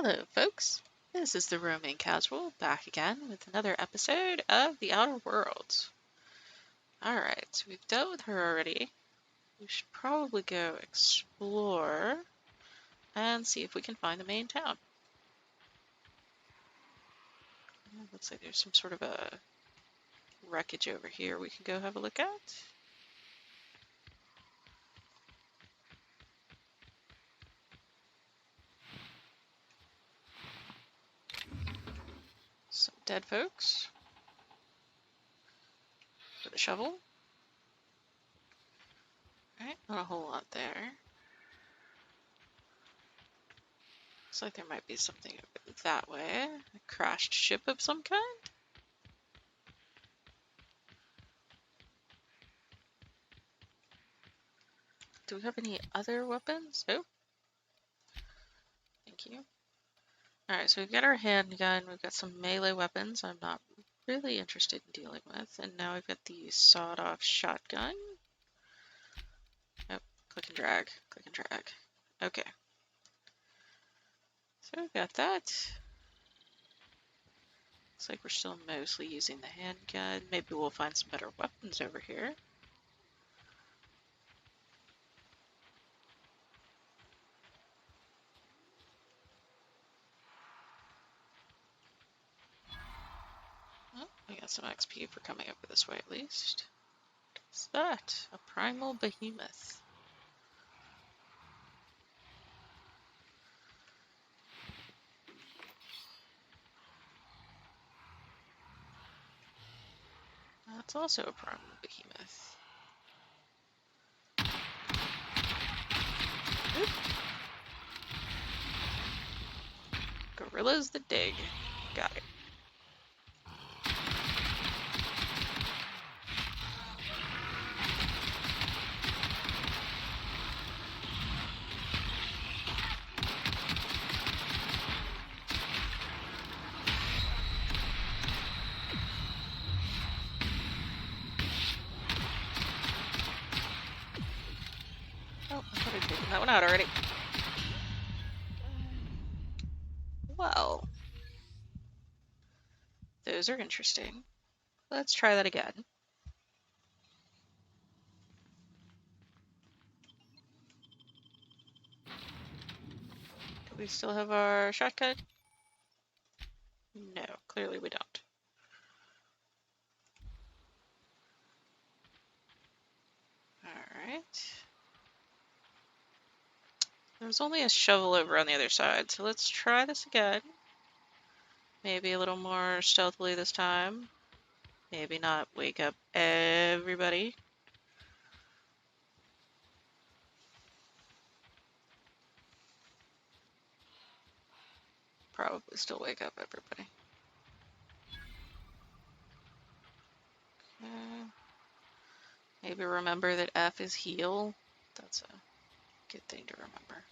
Hello, folks. This is the Roaming Casual back again with another episode of The Outer Worlds. Alright, so we've dealt with her already. We should probably go explore and see if we can find the main town. Looks like there's some sort of a wreckage over here we can go have a look at. Some dead folks. With a shovel. Alright, not a whole lot there. Looks like there might be something over that way. A crashed ship of some kind? Do we have any other weapons? Oh. Thank you. Alright, so we've got our handgun, we've got some melee weapons I'm not really interested in dealing with, and now we've got the sawed-off shotgun. Oh, click and drag, click and drag. Okay. So we've got that. Looks like we're still mostly using the handgun. Maybe we'll find some better weapons over here. Oh, we got some XP for coming over this way at least. What's that? A primal behemoth. That's also a primal behemoth. Oop. Gorillas that dig. Got it. Oh, I thought I'd taken that one out already. Well, those are interesting. Let's try that again. Do we still have our shotgun? No, clearly we don't. Alright. There's only a shovel over on the other side, so let's try this again. Maybe a little more stealthily this time. Maybe not wake up everybody. Probably still wake up everybody. Okay. Maybe remember that F is heal. That's a good thing to remember.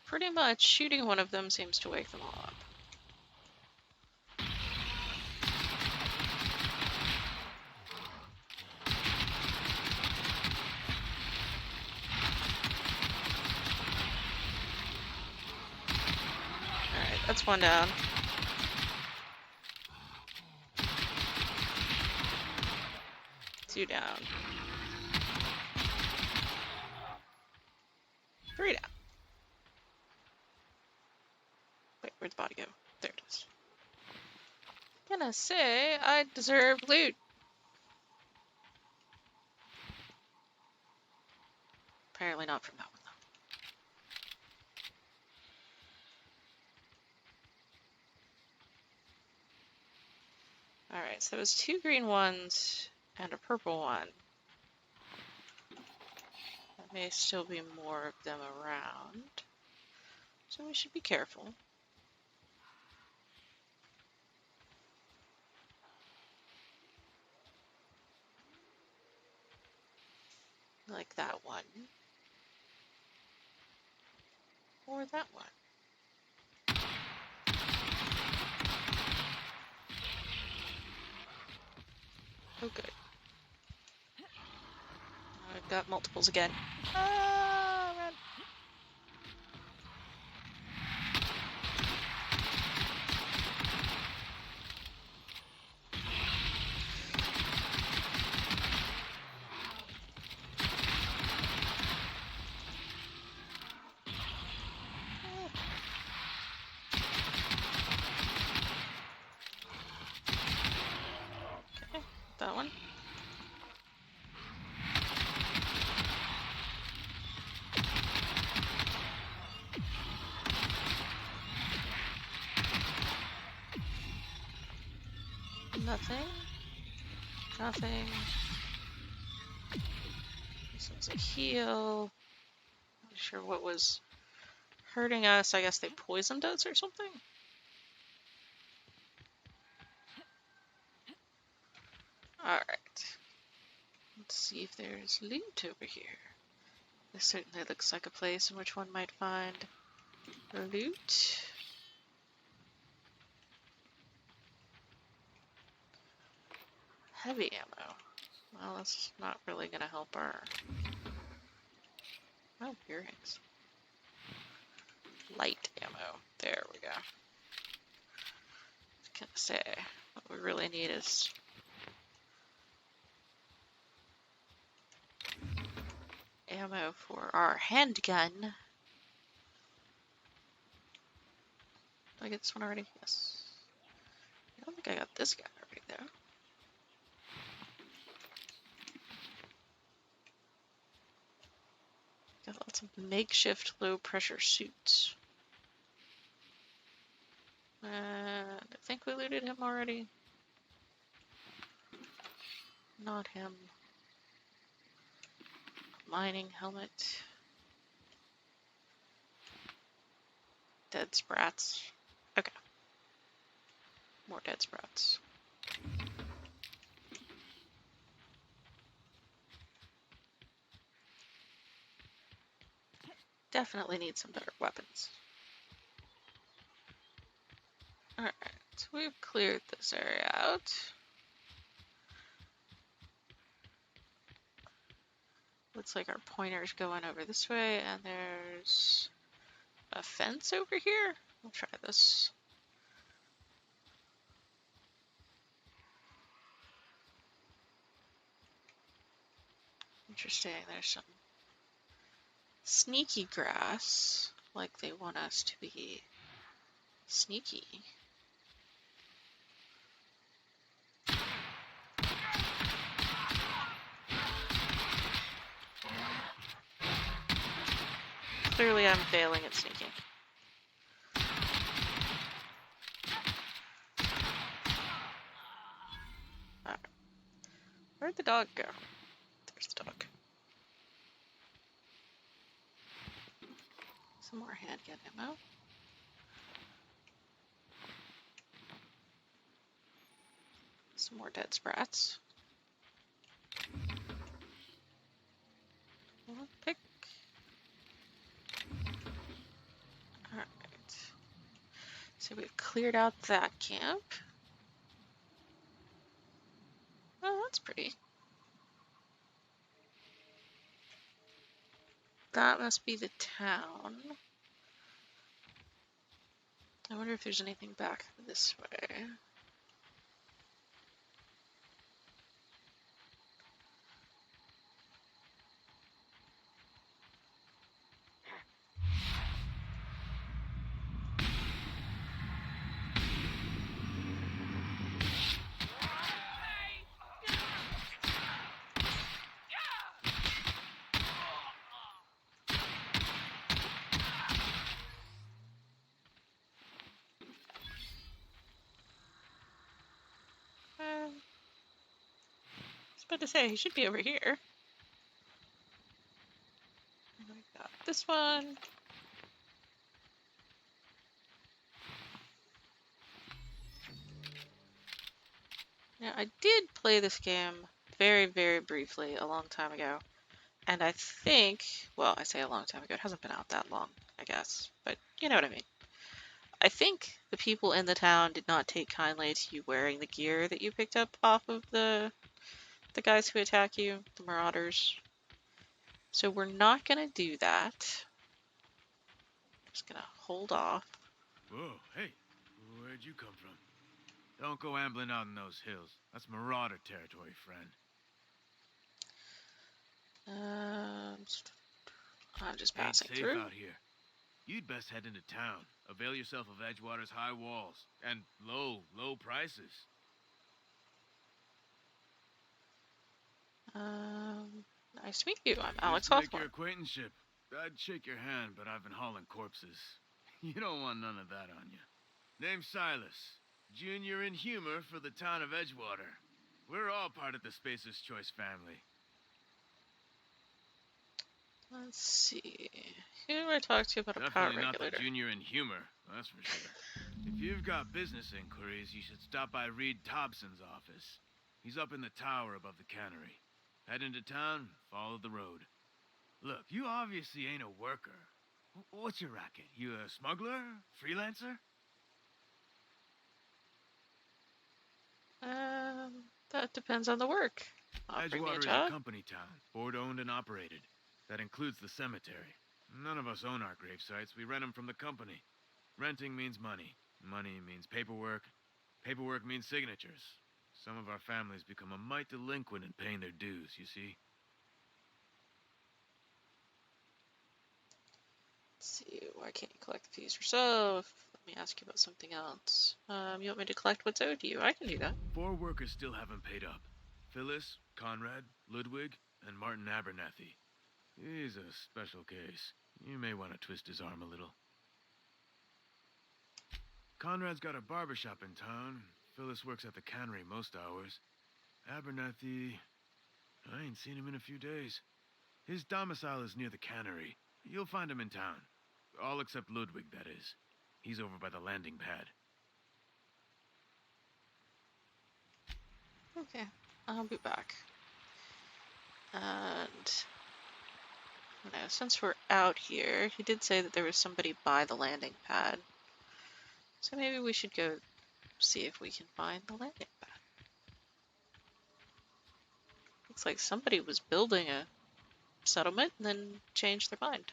Pretty much shooting one of them seems to wake them all up. Alright, that's one down. Two down. Three down. Wait, where'd the body go? There it is. Gonna say I deserve loot. Apparently not from that one, though. Alright, so it was two green ones and a purple one. There may still be more of them around, so we should be careful. Like that one. Or that one. Oh, good. I've got multiples again. Ah, run. Okay, that one. Nothing. Nothing. This one's a heal. Not sure what was hurting us. I guess they poisoned us or something? Alright. Let's see if there's loot over here. This certainly looks like a place in which one might find loot. Heavy ammo. Well, that's not really gonna help our... Oh, earrings. Light ammo. There we go. I was gonna say, what we really need is ammo for our handgun. Did I get this one already? Yes. I don't think I got this guy already, though. Got lots of makeshift low-pressure suits. And I think we looted him already. Not him. Mining helmet. Dead sprats. Okay. More dead sprats. Definitely need some better weapons. Alright, so we've cleared this area out. Looks like our pointer's going over this way, and there's a fence over here. We'll try this. Interesting, there's some sneaky grass, like they want us to be sneaky. Clearly I'm failing at sneaking. Alright. Where'd the dog go? There's the dog. Some more handgun ammo. Some more dead sprats. Pick. Alright. So we've cleared out that camp. Oh, that's pretty. That must be the town. I wonder if there's anything back this way. I was about to say, he should be over here. And we got this one. Now, I did play this game very, very briefly a long time ago. And I think, well, I say a long time ago, it hasn't been out that long, I guess. But you know what I mean. I think the people in the town did not take kindly to you wearing the gear that you picked up off of the the guys who attack you, the marauders. So we're not gonna do that. Just gonna hold off. Whoa, hey, where'd you come from? Don't go ambling out in those hills. That's marauder territory, friend. Um, I'm just Ain't passing safe through. out here. You'd best head into town. Avail yourself of Edgewater's high walls and low prices. Nice to meet you. I'm Pleased Alex to make your Hawthorne. acquaintanceship. I'd shake your hand, but I've been hauling corpses. You don't want none of that on you. Name's Silas. Junior in humor for the town of Edgewater. We're all part of the Spacer's Choice family. Let's see. Who do I talk to about a power Definitely not the regulator? junior in humor, that's for sure. If you've got business inquiries, you should stop by Reed Thompson's office. He's up in the tower above the cannery. Head into town, follow the road. Look, you obviously ain't a worker. What's your racket? You a smuggler? Freelancer? That depends on the work. Offer me a Edgewater is a job? company town, board-owned and operated. That includes the cemetery. None of us own our grave sites. We rent them from the company. Renting means money. Money means paperwork. Paperwork means signatures. Some of our families become a mite delinquent in paying their dues, you see? Let's see. Why can't you collect the fees yourself? Let me ask you about something else. You want me to collect what's owed to you? I can do that. 4 workers still haven't paid up. Phyllis, Conrad, Ludwig, and Martin Abernathy. He's a special case. You may want to twist his arm a little. Conrad's got a barbershop in town. Phyllis works at the cannery most hours. Abernathy... I ain't seen him in a few days. His domicile is near the cannery. You'll find him in town. All except Ludwig, that is. He's over by the landing pad. Okay, I'll be back. And now, since we're out here, he did say that there was somebody by the landing pad. So maybe we should go see if we can find the landing pad. Looks like somebody was building a settlement and then changed their mind.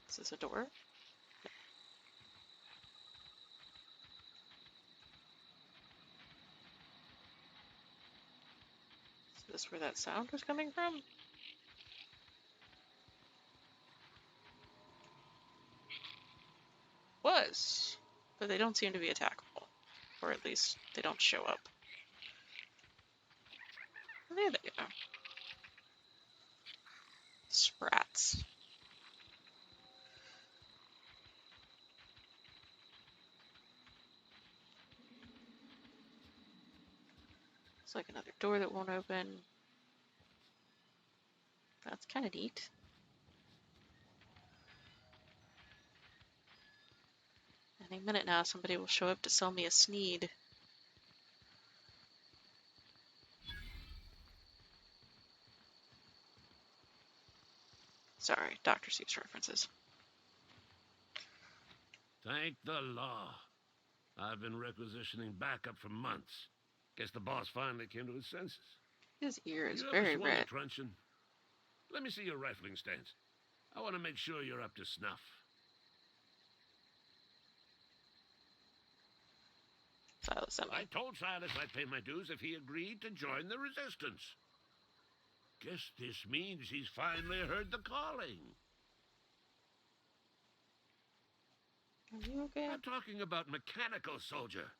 Is this a door? Is this where that sound was coming from? Was. But they don't seem to be attackable. Or at least they don't show up. There they are. Sprats. It's like another door that won't open. That's kind of neat. Any minute now, somebody will show up to sell me a Sneed. Sorry, Dr. Seuss references. Thank the law. I've been requisitioning backup for months. Guess the boss finally came to his senses. His ear is You ever very swung a red. truncheon? Let me see your rifling stance. I want to make sure you're up to snuff. Silas sent I me. told Silas I'd pay my dues if he agreed to join the resistance. Guess this means he's finally heard the calling. Are you okay? I'm talking about mechanical soldier.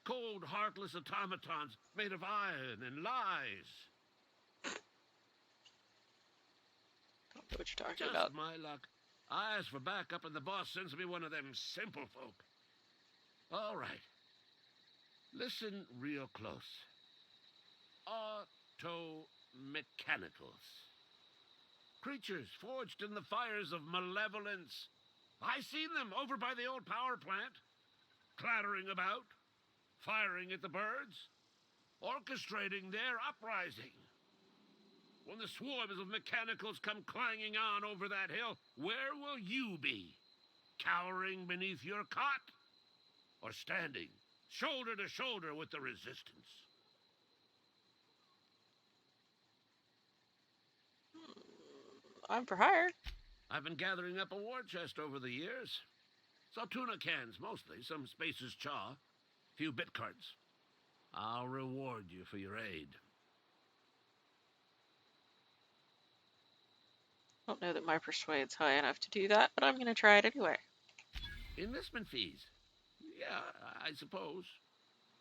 Cold, heartless automatons made of iron and lies. Don't know what you're talking Just about. my luck. I ask for backup and the boss sends me one of them simple folk. All right. Listen real close. Auto-mechanicals. Creatures forged in the fires of malevolence. I seen them over by the old power plant. Clattering about. Firing at the birds. Orchestrating their uprising. When the swarms of mechanicals come clanging on over that hill, where will you be? Cowering beneath your cot? Or standing, shoulder to shoulder with the resistance? I'm for hire. I've been gathering up a war chest over the years. Saw tuna cans, mostly, some Spacer's chaw, few bit cards. I'll reward you for your aid. I don't know that my persuade's high enough to do that, but I'm going to try it anyway. Enlistment fees? Yeah, I suppose.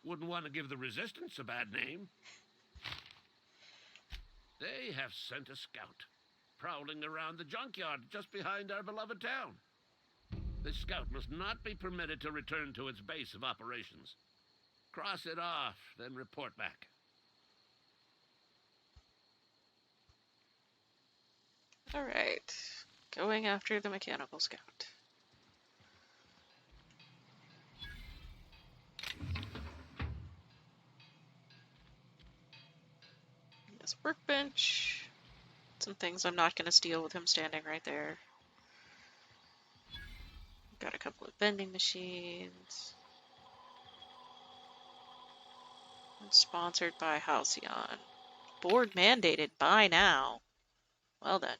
Wouldn't want to give the resistance a bad name. They have sent a scout, prowling around the junkyard just behind our beloved town. This scout must not be permitted to return to its base of operations. Cross it off, then report back. Alright. Going after the mechanical scout. This workbench. Some things I'm not going to steal with him standing right there. Got a couple of vending machines. And sponsored by Halcyon. Board mandated, buy now. Well then.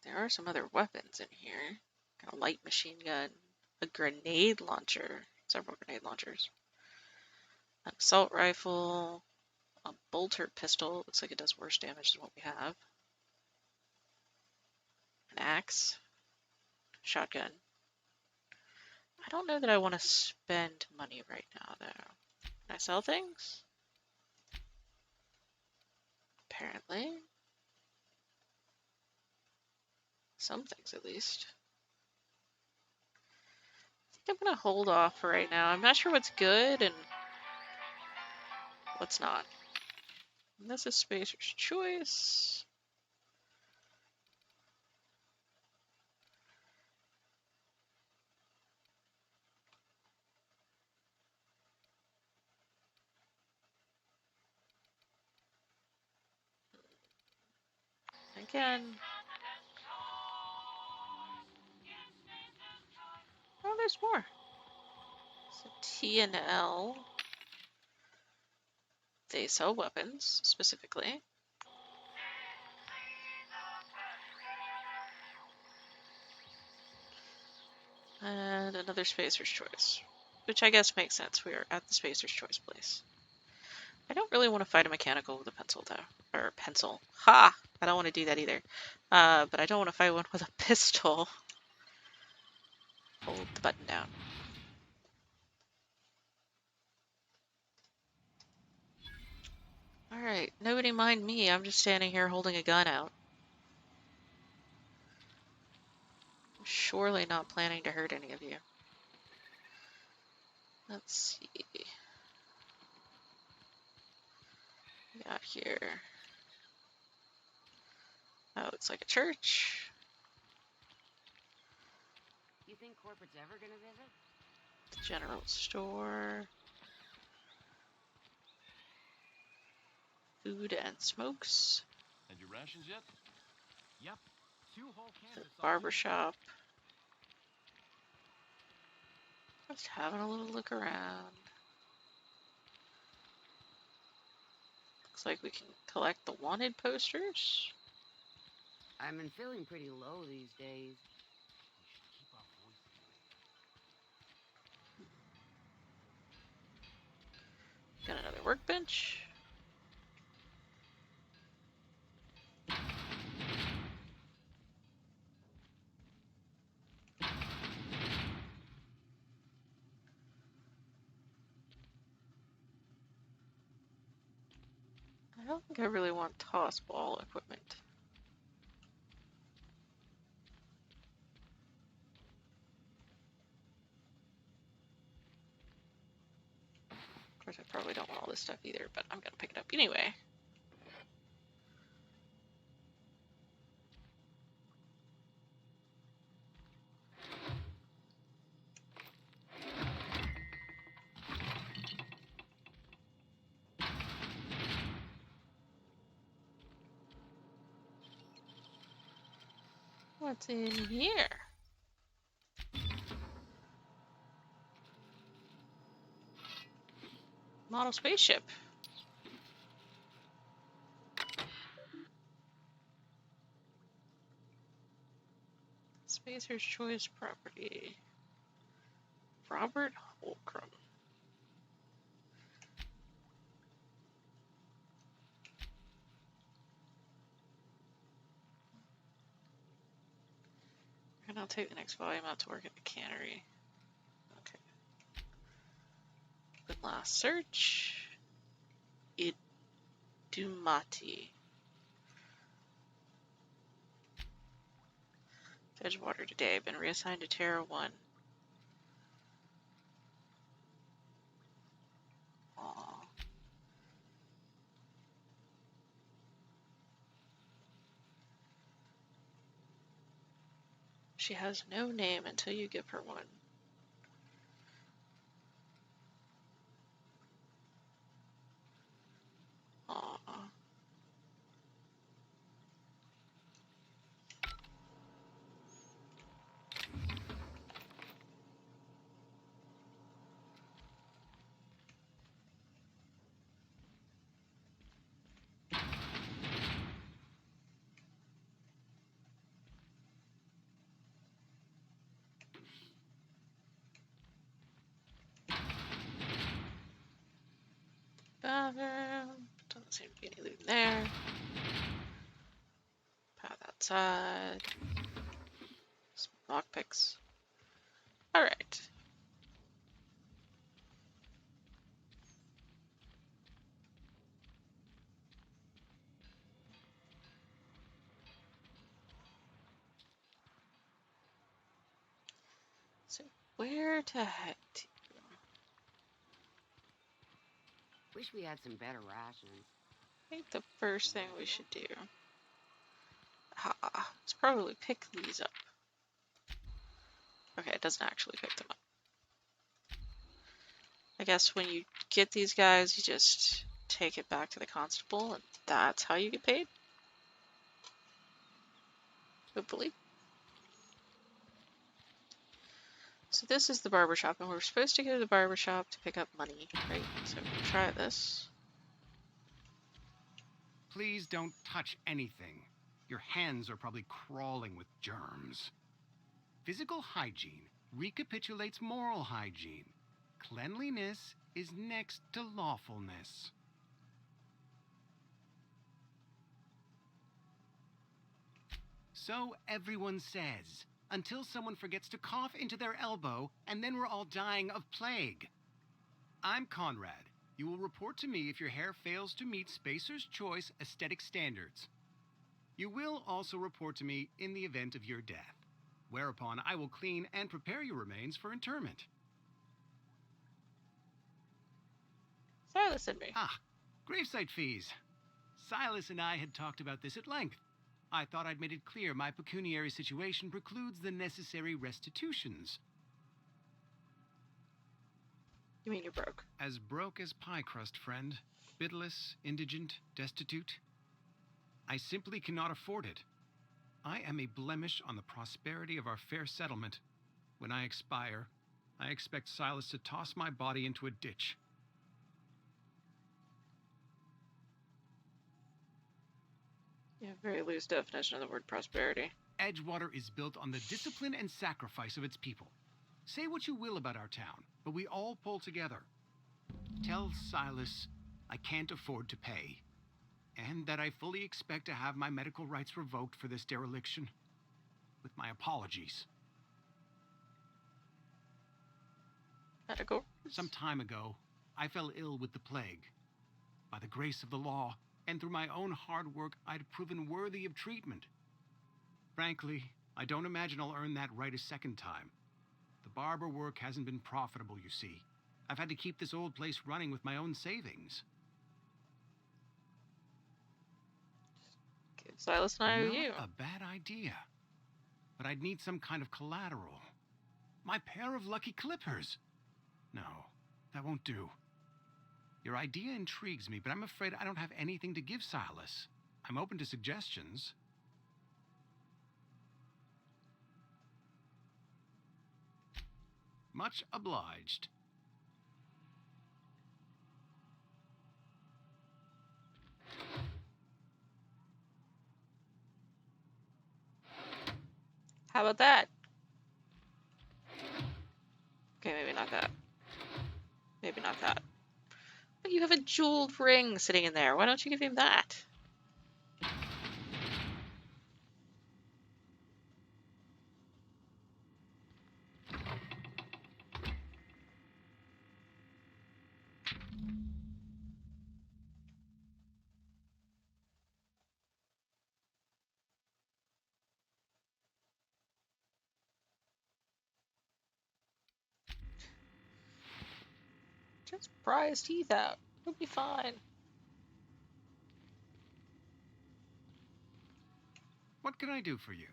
There are some other weapons in here. Got a light machine gun, a grenade launcher, several grenade launchers, an assault rifle, a bolter pistol. Looks like it does worse damage than what we have. An axe, shotgun. I don't know that I want to spend money right now, though. Can I sell things? Apparently. Some things, at least. I think I'm going to hold off for right now. I'm not sure what's good and what's not. And this is Spacer's Choice. Again. Oh, there's more. So T and L. They sell weapons, specifically. And another Spacer's Choice. Which I guess makes sense. We are at the Spacer's Choice place. I don't really want to fight a mechanical with a pencil, though. Or pencil. Ha! I don't want to do that either. But I don't want to fight one with a pistol. Hold the button down. Alright, nobody mind me. I'm just standing here holding a gun out. I'm surely not planning to hurt any of you. Let's see. We got here. Oh, it's like a church. You think corporate's ever gonna visit? General store. Food and smokes. Had your rations yet? Yep. 2 whole cans of Barber shop. Just having a little look around. Looks like we can collect the wanted posters. I've been feeling pretty low these days. We should keep our voices down. Got another workbench. I don't think I really want toss ball equipment. Of course, I probably don't want all this stuff either, but I'm gonna pick it up anyway. What's in here? Model spaceship. Spacer's choice property. Robert Holcrum. And I'll take the next volume out to work at the cannery. Okay. Open last search. Idumati. Edgewater today. Been reassigned to Terra 1. Aww. She has no name until you give her one. Aww. Bathroom. Doesn't seem to be any loot in there. Path outside. Some lockpicks. Alright. So, where to head to? Wish we had some better rations. I think the first thing we should do is probably pick these up. Okay, it doesn't actually pick them up. I guess when you get these guys, you just take it back to the constable, and that's how you get paid? Hopefully. So this is the barbershop, and we're supposed to go to the barbershop to pick up money, right? So we'll try this. Please don't touch anything. Your hands are probably crawling with germs. Physical hygiene recapitulates moral hygiene. Cleanliness is next to lawfulness. So everyone says, until someone forgets to cough into their elbow, and then we're all dying of plague. I'm Conrad. You will report to me if your hair fails to meet Spacer's Choice aesthetic standards. You will also report to me in the event of your death, whereupon I will clean and prepare your remains for interment. Silas and me. Ah, gravesite fees. Silas and I had talked about this at length. I thought I'd made it clear my pecuniary situation precludes the necessary restitutions. You mean you're broke? As broke as pie crust, friend. Bitless, indigent, destitute. I simply cannot afford it. I am a blemish on the prosperity of our fair settlement. When I expire, I expect Silas to toss my body into a ditch. You have a very loose definition of the word prosperity. Edgewater is built on the discipline and sacrifice of its people. Say what you will about our town, but we all pull together. Tell Silas I can't afford to pay, and that I fully expect to have my medical rights revoked for this dereliction. With my apologies. Medical? Some time ago, I fell ill with the plague. By the grace of the law, and through my own hard work, I'd proven worthy of treatment. Frankly, I don't imagine I'll earn that right a second time. The barber work hasn't been profitable, you see. I've had to keep this old place running with my own savings. Give Silas and I owe Not you. a bad idea. But I'd need some kind of collateral. My pair of lucky clippers. No, that won't do. Your idea intrigues me, but I'm afraid I don't have anything to give Silas. I'm open to suggestions. Much obliged. How about that? Okay, maybe not that. Maybe not that. But you have a jeweled ring sitting in there. Why don't you give him that? Just pry his teeth out. He'll be fine. What can I do for you?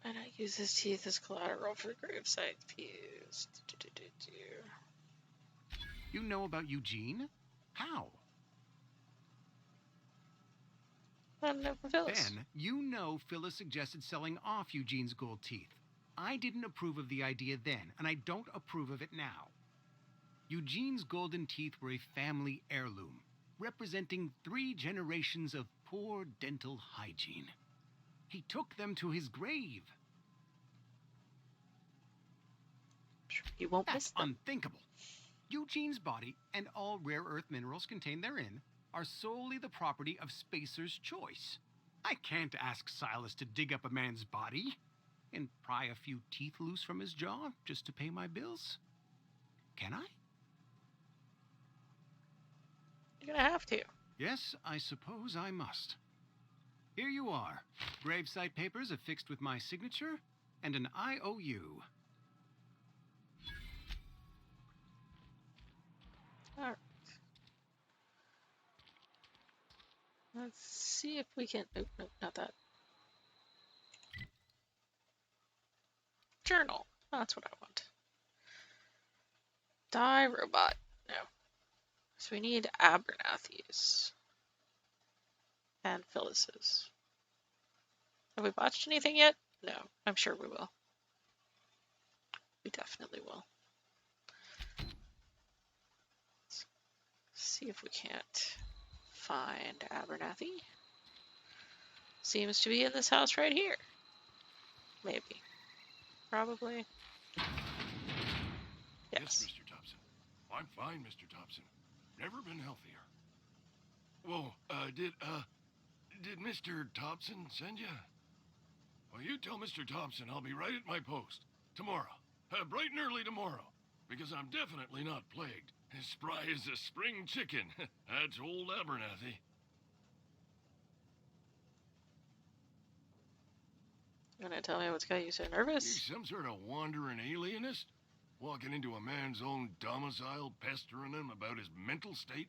And I use his teeth as collateral for gravesite views. You know about Eugene? How? I don't know from Phyllis. Ben, you know Phyllis suggested selling off Eugene's gold teeth. I didn't approve of the idea then, and I don't approve of it now. Eugene's golden teeth were a family heirloom, representing 3 generations of poor dental hygiene. He took them to his grave. He won't miss That's them. unthinkable. Eugene's body and all rare earth minerals contained therein are solely the property of Spacer's choice. I can't ask Silas to dig up a man's body and pry a few teeth loose from his jaw just to pay my bills. Can I? You're gonna have to. Yes, I suppose I must. Here you are. Gravesite papers affixed with my signature and an IOU. Alright. Let's see if we can. Nope, nope, not that. Journal. That's what I want. Die robot. No. So we need Abernathy's. And Phyllis's. Have we watched anything yet? No. I'm sure we will. We definitely will. Let's see if we can't find Abernathy. Seems to be in this house right here. Maybe. Probably. Yes. Mr. Thompson. I'm fine, Mr. Thompson. Never been healthier. Whoa, did Mr. Thompson send you? Well, you tell Mr. Thompson I'll be right at my post. Tomorrow. Bright and early tomorrow. Because I'm definitely not plagued. As spry as a spring chicken. That's old Abernathy. You gonna tell me what's got you so You nervous? some sort of wandering alienist? Walking into a man's own domicile, pestering him about his mental state?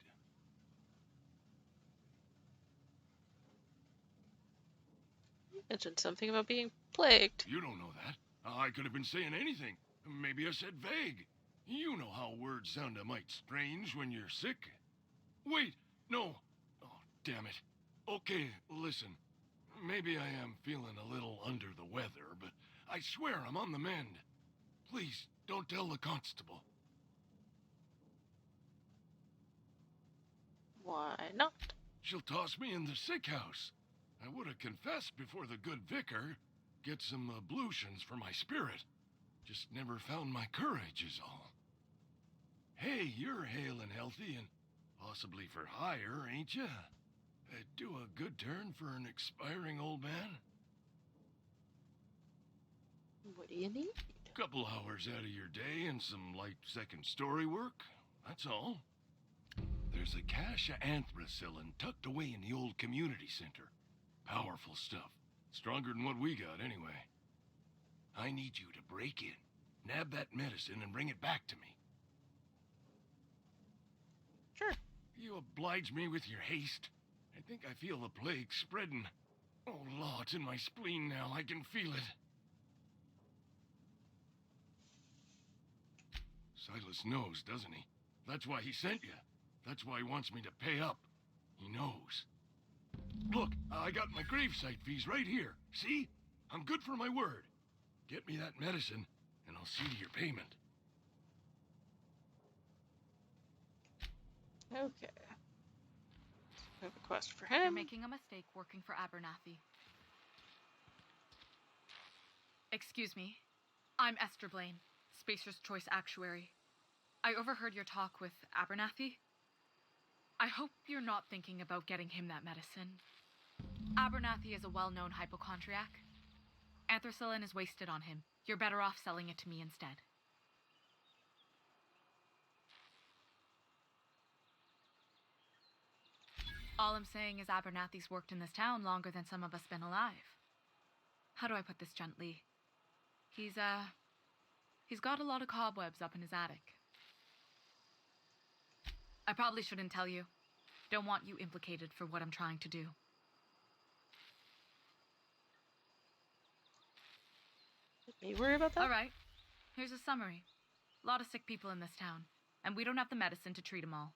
You mentioned something about being plagued. You don't know that. I could have been saying anything. Maybe I said vague. You know how words sound a mite strange when you're sick. Wait, no. Oh, damn it. Okay, listen. Maybe I am feeling a little under the weather, but I swear I'm on the mend. Please, don't tell the constable. Why not? She'll toss me in the sick house. I would have confessed before the good vicar. Get some ablutions for my spirit. Just never found my courage is all. Hey, you're hale and healthy and possibly for hire, ain't ya? Do a good turn for an expiring old man? What do you need? Couple hours out of your day and some light second story work. That's all. There's a cache of anthracillin tucked away in the old community center. Powerful stuff. Stronger than what we got, anyway. I need you to break in, nab that medicine, and bring it back to me. Sure. You oblige me with your haste. I think I feel the plague spreading. Oh, Law, it's in my spleen now. I can feel it. Silas knows, doesn't he? That's why he sent you. That's why he wants me to pay up. He knows. Look, I got my gravesite fees right here. See? I'm good for my word. Get me that medicine, and I'll see to your payment. Okay. We have a quest for You're him. making a mistake working for Abernathy. Excuse me. I'm Esther Blaine, Spacer's Choice Actuary. I overheard your talk with Abernathy. I hope you're not thinking about getting him that medicine. Abernathy is a well-known hypochondriac. Anthracillin is wasted on him. You're better off selling it to me instead. All I'm saying is Abernathy's worked in this town longer than some of us been alive. How do I put this gently? He's got a lot of cobwebs up in his attic. I probably shouldn't tell you. Don't want you implicated for what I'm trying to do. You worry about that? All right. Here's a summary. A lot of sick people in this town, and we don't have the medicine to treat them all.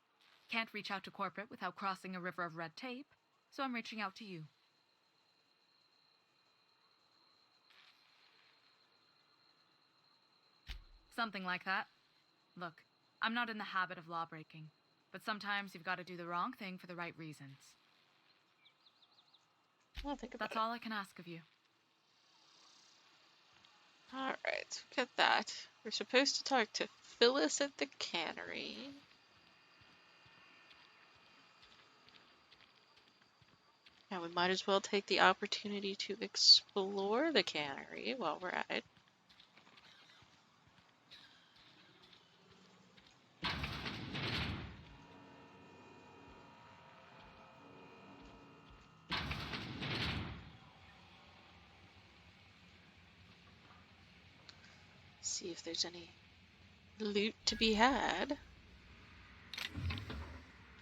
Can't reach out to corporate without crossing a river of red tape, so I'm reaching out to you. Something like that. Look, I'm not in the habit of law breaking, but sometimes you've got to do the wrong thing for the right reasons. I'll think about That's all I can ask of you. Alright, get that. We're supposed to talk to Phyllis at the cannery. And we might as well take the opportunity to explore the cannery while we're at it. See if there's any loot to be had.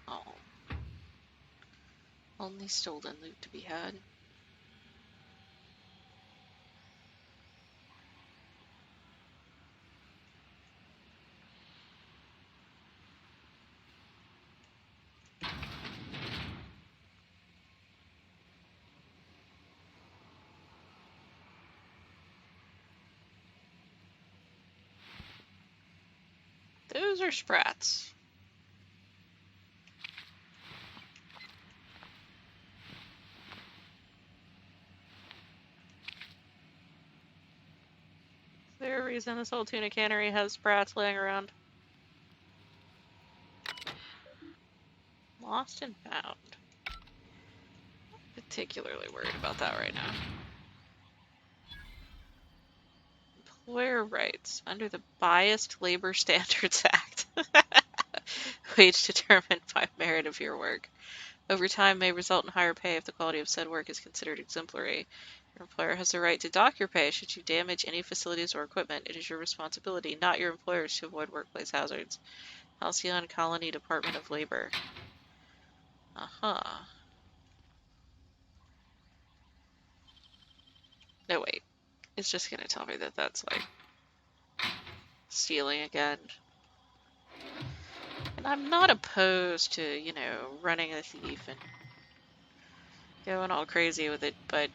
Oh. Only stolen loot to be had. Those are sprats. Is there a reason this old tuna cannery has sprats laying around? Lost and found. Particularly worried about that right now. Employer rights under the Biased Labor Standards Act. Wage determined by merit of your work. Overtime may result in higher pay if the quality of said work is considered exemplary. Your employer has the right to dock your pay should you damage any facilities or equipment. It is your responsibility, not your employer's, to avoid workplace hazards. Halcyon Colony Department of Labor. Uh-huh. No, wait. It's just gonna tell me that that's, like, stealing again. And I'm not opposed to, you know, running a thief and going all crazy with it, but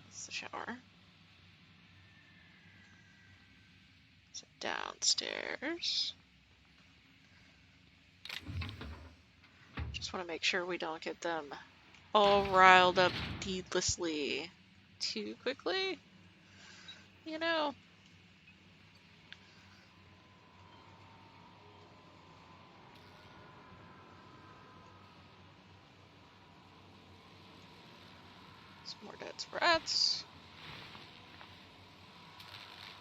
it's the shower. So downstairs. Just want to make sure we don't get them all riled up needlessly too quickly. You know. Some more dead sprats.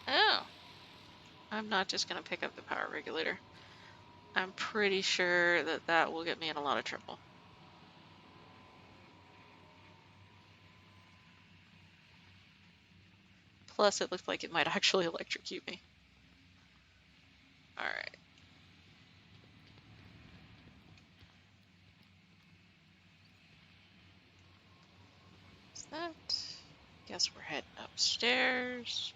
Oh. I'm not just going to pick up the power regulator. I'm pretty sure that that will get me in a lot of trouble. Plus, it looked like it might actually electrocute me. Alright. Is that? Guess we're heading upstairs.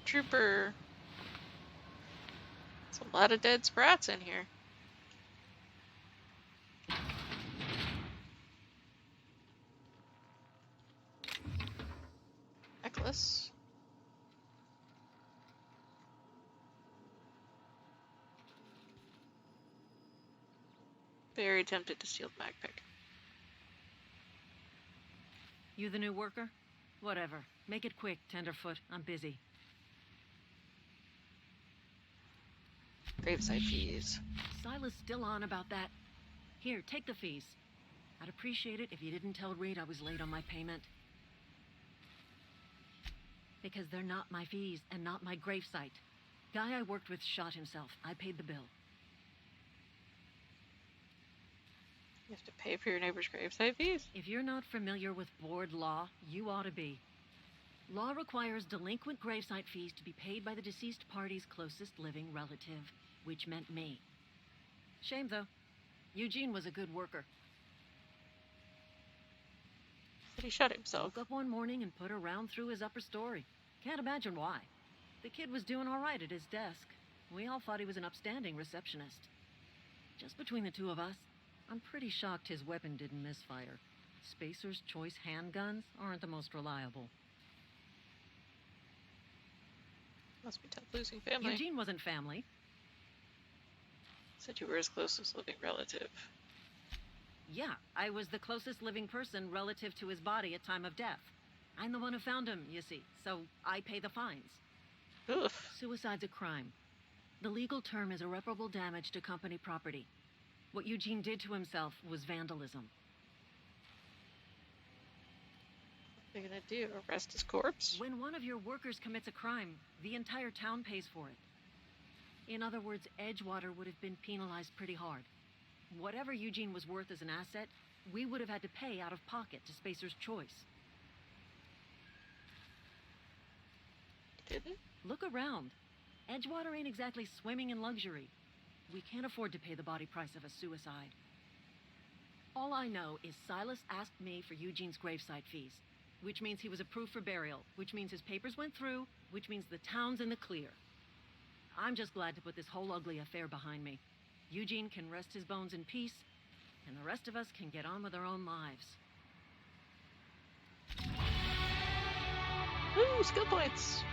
Trooper. There's a lot of dead sprats in here. Necklace. Very tempted to steal the mag pick. You the new worker? Whatever. Make it quick, Tenderfoot. I'm busy. Gravesite fees. Silas still on about that. Here, take the fees. I'd appreciate it if you didn't tell Reed I was late on my payment. Because they're not my fees and not my gravesite. Guy I worked with shot himself. I paid the bill. You have to pay for your neighbor's gravesite fees? If you're not familiar with board law, you ought to be. Law requires delinquent gravesite fees to be paid by the deceased party's closest living relative, which meant me. Shame, though. Eugene was a good worker. But he shot himself. Woke up one morning and put a round through his upper story. Can't imagine why. The kid was doing all right at his desk. We all thought he was an upstanding receptionist. Just between the two of us, I'm pretty shocked his weapon didn't misfire. Spacer's Choice handguns aren't the most reliable. Must be tough losing family. Eugene wasn't family. Said you were his closest living relative. Yeah, I was the closest living person relative to his body at time of death. I'm the one who found him, you see, so I pay the fines. Oof. Suicide's a crime. The legal term is irreparable damage to company property. What Eugene did to himself was vandalism. What are you gonna do? Arrest his corpse? When one of your workers commits a crime, the entire town pays for it. In other words, Edgewater would have been penalized pretty hard. Whatever Eugene was worth as an asset, we would have had to pay out of pocket to Spacer's Choice. Didn't? Look around. Edgewater ain't exactly swimming in luxury. We can't afford to pay the body price of a suicide. All I know is Silas asked me for Eugene's gravesite fees, which means he was approved for burial, which means his papers went through, which means the town's in the clear. I'm just glad to put this whole ugly affair behind me. Eugene can rest his bones in peace, and the rest of us can get on with our own lives. Woo, skill points!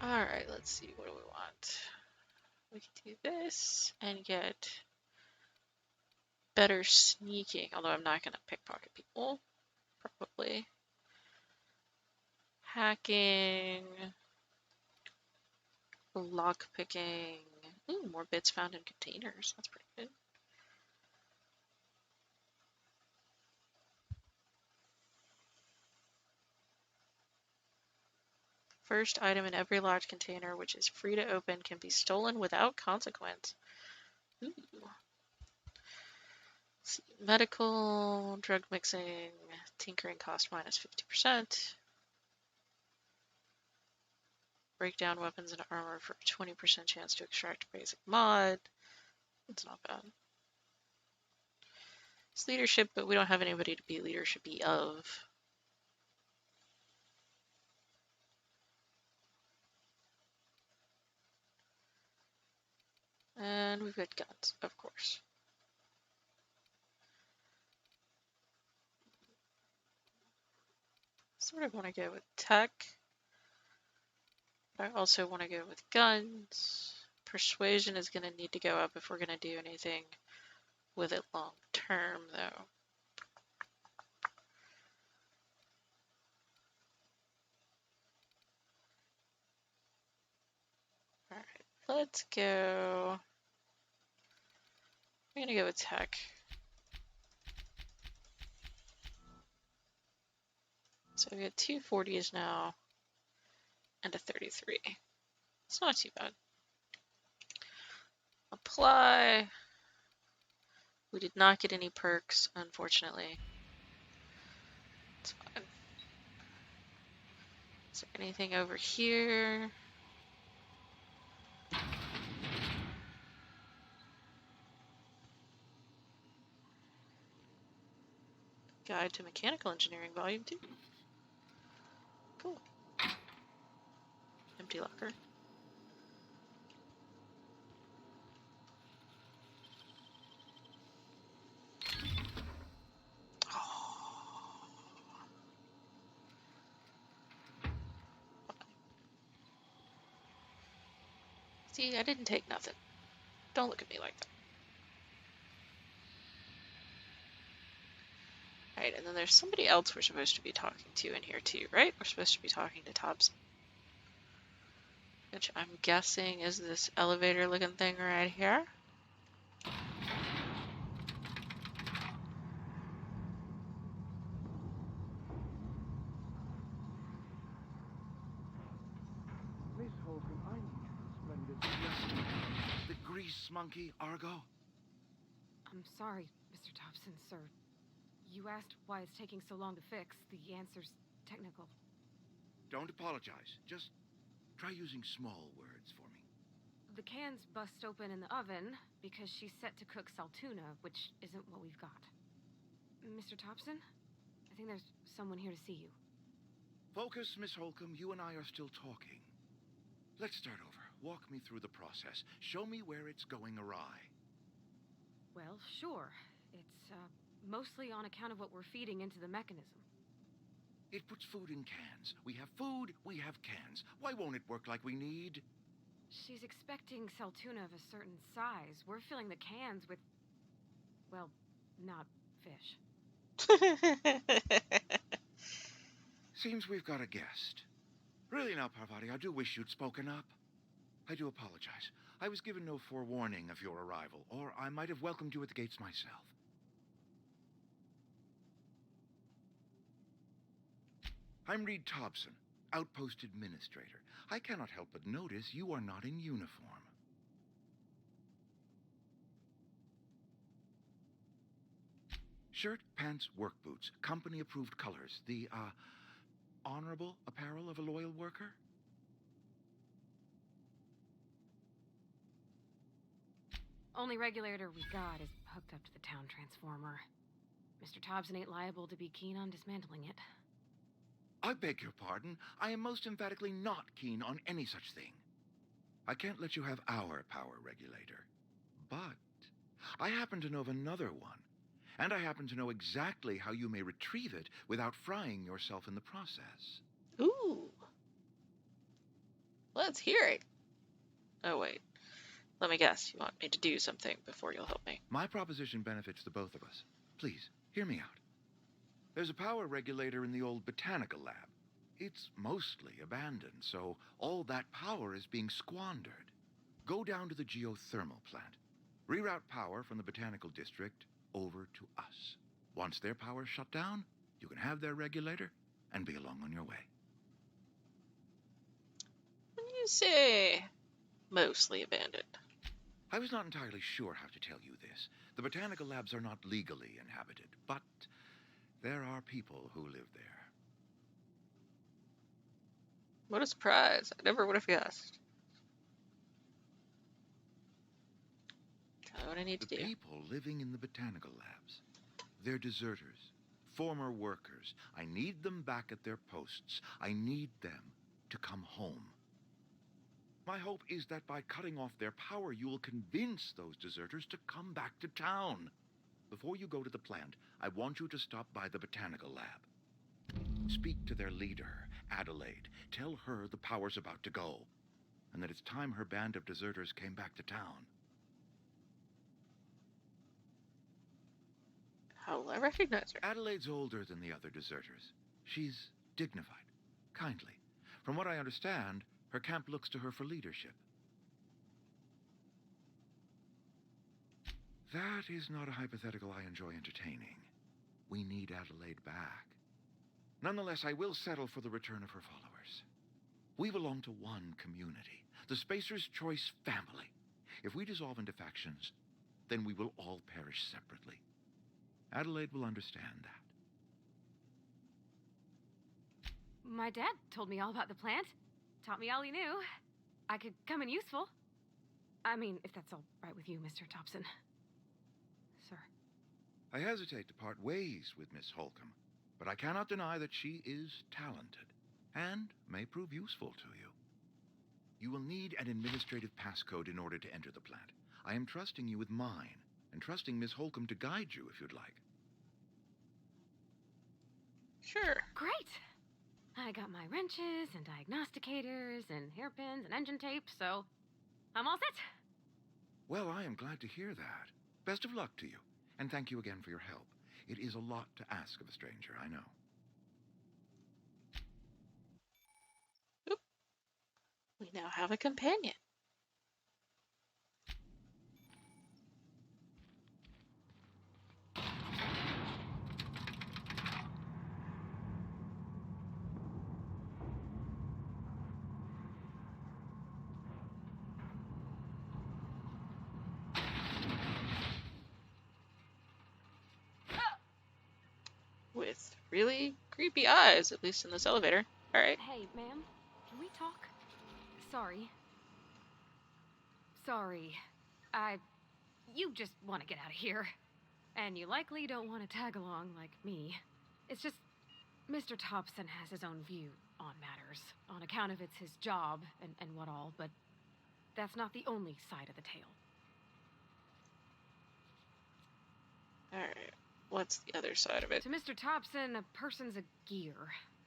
Alright, let's see, what do we want? We can do this and get better sneaking, although I'm not gonna pickpocket people, probably. Hacking, lock picking. Ooh, more bits found in containers. That's pretty good. First item in every locked container, which is free to open, can be stolen without consequence. Ooh. Let's see. Medical, drug mixing, tinkering cost minus 50%. Break down weapons and armor for a 20% chance to extract a basic mod. That's not bad. It's leadership, but we don't have anybody to be leadership-y of. And we've got guns, of course. Sort of want to go with tech. But I also want to go with guns. Persuasion is going to need to go up if we're going to do anything with it long term, though. Alright, let's go. I'm going to go with tech. So we got 2 40s now and a 33. It's not too bad. Apply. We did not get any perks, unfortunately. It's fine. Is there anything over here? Guide to Mechanical Engineering, Volume 2. Cool. empty locker. See, I didn't take nothing. Don't look at me like that. Alright, and then there's somebody else we're supposed to be talking to in here too, right? We're supposed to be talking to Thompson. Which I'm guessing is this elevator looking thing right here. Miss Holcomb, I need splendid. The grease monkey, Argo? I'm sorry, Mr. Thompson, sir. You asked why it's taking so long to fix. The answer's technical. Don't apologize. Just try using small words for me. The can's bust open in the oven because she's set to cook saltuna, which isn't what we've got. Mr. Thompson? I think there's someone here to see you. Focus, Miss Holcomb. You and I are still talking. Let's start over. Walk me through the process. Show me where it's going awry. Well, sure. It's, mostly on account of what we're feeding into the mechanism. It puts food in cans. We have food, we have cans. Why won't it work like we need? She's expecting saltuna of a certain size. We're filling the cans with, well, not fish. Seems we've got a guest. Really now, Parvati, I do wish you'd spoken up. I do apologize. I was given no forewarning of your arrival, or I might have welcomed you at the gates myself. I'm Reed Thompson, Outpost Administrator. I cannot help but notice you are not in uniform. Shirt, pants, work boots, company-approved colors. The, honorable apparel of a loyal worker? Only regulator we got is hooked up to the town transformer. Mr. Thompson ain't liable to be keen on dismantling it. I beg your pardon. I am most emphatically not keen on any such thing. I can't let you have our power regulator. But I happen to know of another one. And I happen to know exactly how you may retrieve it without frying yourself in the process. Ooh. Let's hear it. Oh, wait. Let me guess. You want me to do something before you'll help me. My proposition benefits the both of us. Please, hear me out. There's a power regulator in the old botanical lab. It's mostly abandoned, so all that power is being squandered. Go down to the geothermal plant. Reroute power from the botanical district over to us. Once their power's shut down, you can have their regulator and be along on your way. When you say mostly abandoned. I was not entirely sure how to tell you this. The botanical labs are not legally inhabited, but there are people who live there. What a surprise. I never would have guessed. Tell me what I need to The do. people living in the botanical labs, they're deserters, former workers. I need them back at their posts. I need them to come home. My hope is that by cutting off their power, you will convince those deserters to come back to town. Before you go to the plant, I want you to stop by the botanical lab. Speak to their leader, Adelaide. Tell her the power's about to go, and that it's time her band of deserters came back to town. How will I recognize her? Adelaide's older than the other deserters. She's dignified, kindly. From what I understand, her camp looks to her for leadership. That is not a hypothetical I enjoy entertaining. We need Adelaide back. Nonetheless, I will settle for the return of her followers. We belong to one community, the Spacer's Choice family. If we dissolve into factions, then we will all perish separately. Adelaide will understand that. My dad told me all about the plant. Taught me all he knew. I could come in useful. I mean, if that's all right with you, Mr. Thompson. Sir. I hesitate to part ways with Miss Holcomb, but I cannot deny that she is talented and may prove useful to you. You will need an administrative passcode in order to enter the plant. I am trusting you with mine, and trusting Miss Holcomb to guide you if you'd like. Sure. Great! I got my wrenches and diagnosticators and hairpins and engine tape, so I'm all set. Well, I am glad to hear that. Best of luck to you, and thank you again for your help. It is a lot to ask of a stranger, I know. Oop. We now have a companion. With really creepy eyes, at least in this elevator. Alright. Hey, ma'am, can we talk? Sorry. Sorry. You just want to get out of here. And you likely don't want to tag along like me. It's just, Mr. Thompson has his own view on matters, on account of it's his job and what all, but that's not the only side of the tale. Alright. What's the other side of it? To Mr. Thompson, a person's a gear.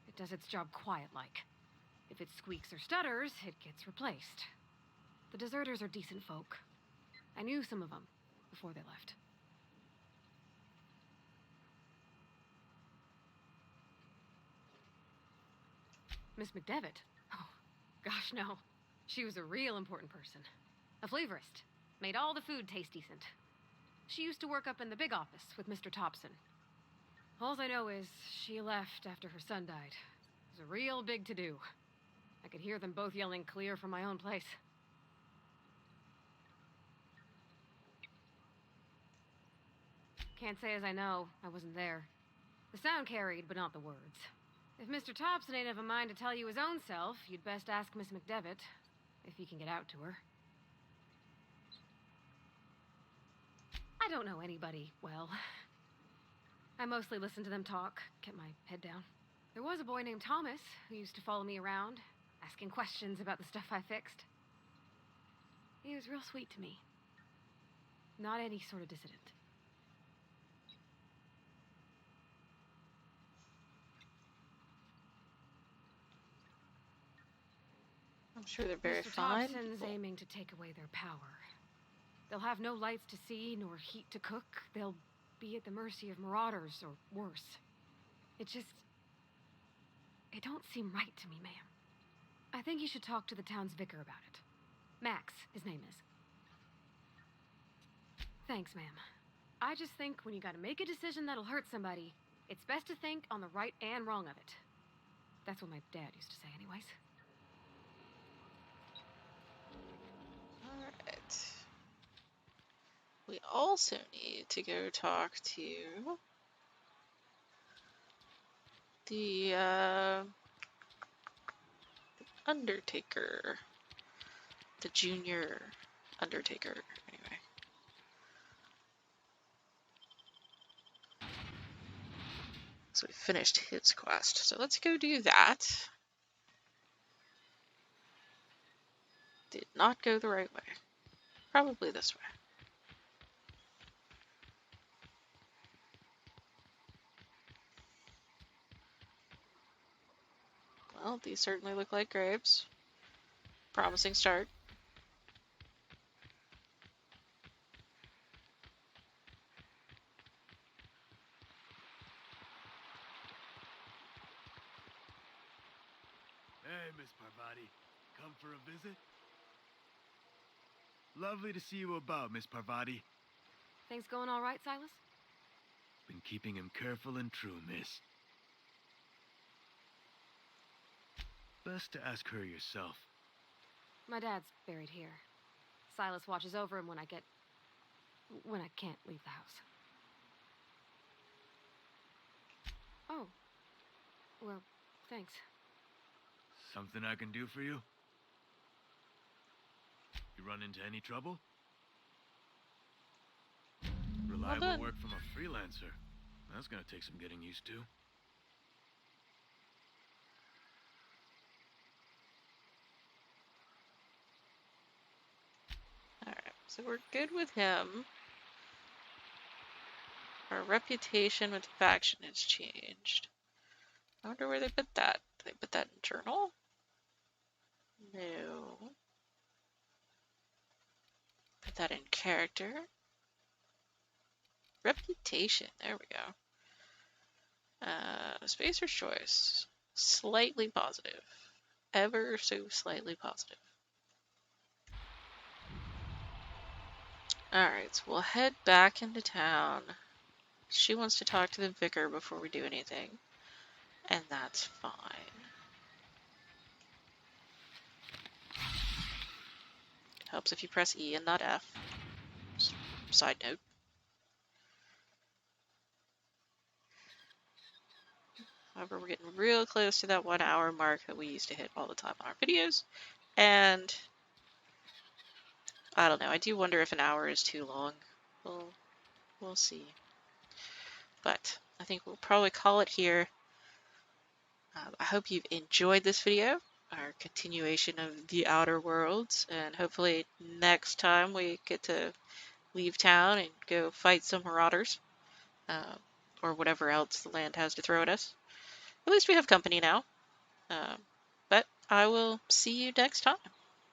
It does its job quiet-like. If it squeaks or stutters, it gets replaced. The deserters are decent folk. I knew some of them before they left. Miss McDevitt? Oh, gosh, no. She was a real important person. A flavorist. Made all the food taste decent. She used to work up in the big office with Mr. Thompson. All I know is she left after her son died. It was a real big to-do. I could hear them both yelling clear from my own place. Can't say as I know. I wasn't there. The sound carried, but not the words. If Mr. Thompson ain't of a mind to tell you his own self, you'd best ask Miss McDevitt, if he can get out to her. I don't know anybody well. I mostly listened to them talk, kept my head down. There was a boy named Thomas who used to follow me around, asking questions about the stuff I fixed. He was real sweet to me. Not any sort of dissident. I'm sure they're very Mr. fine. Thompson's aiming to take away their power. They'll have no lights to see, nor heat to cook. They'll be at the mercy of marauders, or worse. It don't seem right to me, ma'am. I think you should talk to the town's vicar about it. Max, his name is. Thanks, ma'am. I just think when you gotta make a decision that'll hurt somebody, it's best to think on the right and wrong of it. That's what my dad used to say anyways. Alright. We also need to go talk to the Undertaker. The junior Undertaker, anyway. So we finished his quest. So let's go do that. Did not go the right way. Probably this way. Well, these certainly look like graves. Promising start. Hey, Miss Parvati. Come for a visit? Lovely to see you about, Miss Parvati. Things going all right, Silas? Been keeping him careful and true, miss. Best to ask her yourself. My dad's buried here. Silas watches over him when I can't leave the house. Oh. Well, thanks. Something I can do for you? You run into any trouble? Reliable done. work from a freelancer. That's gonna take some getting used to. So we're good with him. Our reputation with the faction has changed. I wonder where they put that. Did they put that in journal? No. Put that in character. Reputation. There we go. Spacer's choice. Slightly positive. Ever so slightly positive. Alright, so we'll head back into town. She wants to talk to the vicar before we do anything. And that's fine. It helps if you press E and not F. Side note. However, we're getting real close to that 1 hour mark that we used to hit all the time on our videos. And I don't know, I do wonder if an hour is too long. We'll see. But I think we'll probably call it here. I hope you've enjoyed this video, our continuation of the Outer Worlds, and hopefully next time we get to leave town and go fight some marauders, or whatever else the land has to throw at us. At least we have company now. But I will see you next time.